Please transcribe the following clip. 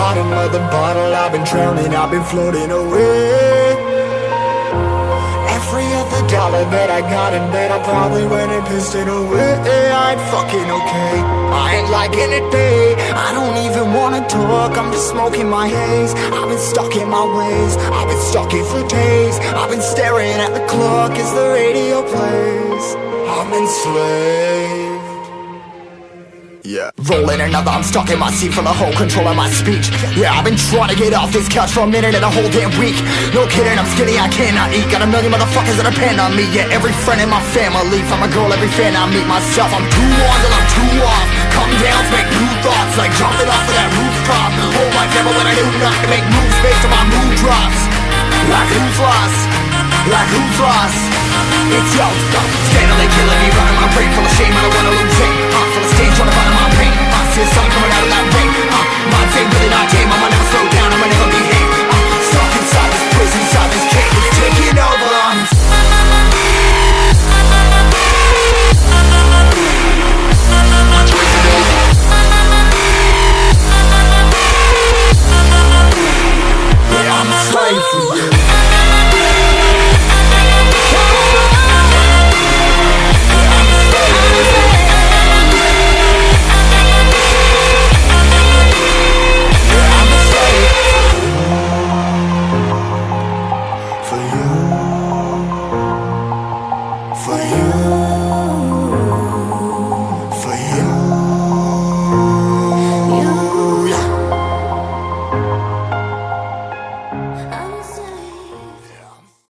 bottom of the bottle, I've been drowning, I've been floating away. Every other dollar that I got in bed, I probably went and pissed it away. I ain't fucking okay, I ain't liking it, babe. I don't even wanna talk, I'm just smoking my haze. I've been stuck in my ways, I've been stuck in for days. I've been staring at the clock as the radio plays. I'm enslaved. Yeah, rolling another, I'm stuck in my seat for the whole control of my speech. Yeah, I've been trying to get off this couch for a minute and a whole damn week. No kidding, I'm skinny, I cannot eat. Got a million motherfuckers that depend on me. Yeah, every friend in my family, from a girl, every fan I meet myself. I'm too on till I'm too off. Come down to make new thoughts, like jumping off of that rooftop. Whole life never when I knew not to make moves based on my mood drops. Like who's lost? Like who's lost? It's yo, steadily killing me, running my brain full of shame. I don't wanna lose it, full of stage, trying to find my pain. I see the sun coming out of that rain. Minds ain't really